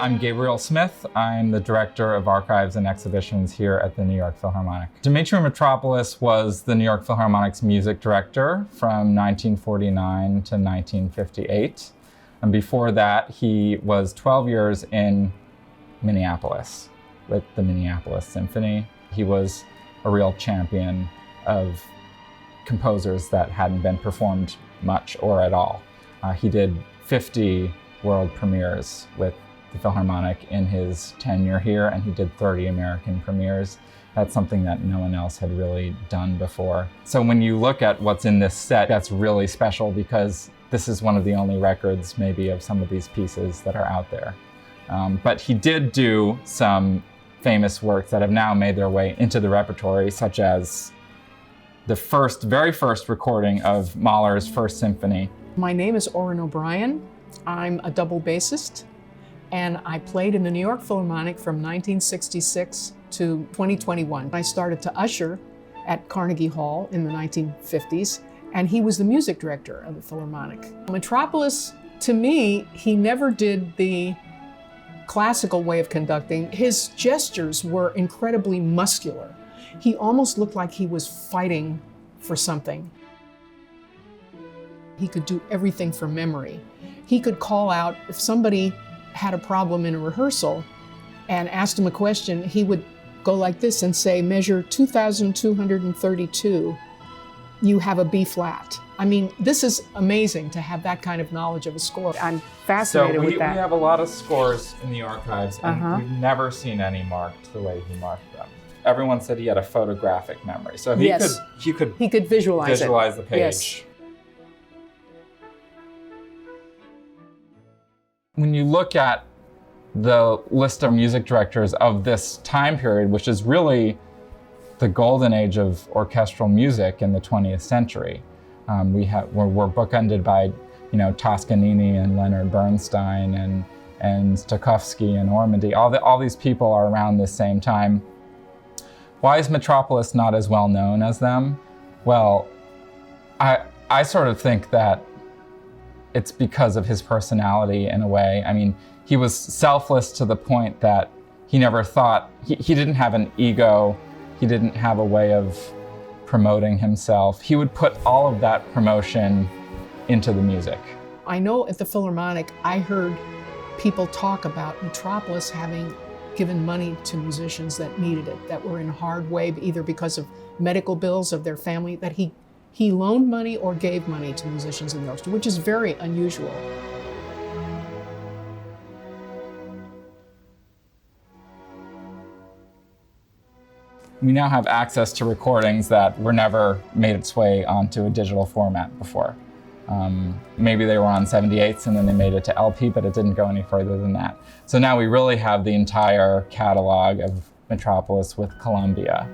I'm Gabriel Smith. I'm the Director of Archives and Exhibitions here at the New York Philharmonic. Dmitri Mitropoulos was the New York Philharmonic's music director from 1949 to 1958. And before that, he was 12 years in Minneapolis with the Minneapolis Symphony. He was a real champion of composers that hadn't been performed much or at all. He did 50 world premieres with the Philharmonic in his tenure here, and he did 30 American premieres. That's something that no one else had really done before. So when you look at what's in this set, that's really special because this is one of the only records maybe of some of these pieces that are out there. But he did do some famous works that have now made their way into the repertory, such as the very first recording of Mahler's First Symphony. My name is Oren O'Brien. I'm a double bassist, and I played in the New York Philharmonic from 1966 to 2021. I started to usher at Carnegie Hall in the 1950s, and he was the music director of the Philharmonic. Mitropoulos, to me, he never did the classical way of conducting. His gestures were incredibly muscular. He almost looked like he was fighting for something. He could do everything from memory. He could call out, if somebody had a problem in a rehearsal and asked him a question, he would go like this and say, measure 2,232, you have a B flat. I mean, this is amazing to have that kind of knowledge of a score. I'm fascinated with that. We have a lot of scores in the archives, and we've never seen any marked the way he marked them. Everyone said he had a photographic memory, so he could visualize the page. Yes. When you look at the list of music directors of this time period, which is really the golden age of orchestral music in the 20th century, we're bookended by, Toscanini and Leonard Bernstein and Stokowski and Ormandy. All these people are around the same time. Why is Mitropoulos not as well known as them? Well, I sort of think that it's because of his personality in a way. I mean, he was selfless to the point that he never thought, he didn't have an ego, he didn't have a way of promoting himself. He would put all of that promotion into the music. I know at the Philharmonic, I heard people talk about Mitropoulos having given money to musicians that needed it, that were in hard way, either because of medical bills of their family, that he loaned money or gave money to musicians in the orchestra, which is very unusual. We now have access to recordings that were never made its way onto a digital format before. Maybe they were on 78s and then they made it to LP, but it didn't go any further than that. So now we really have the entire catalog of Mitropoulos with Columbia.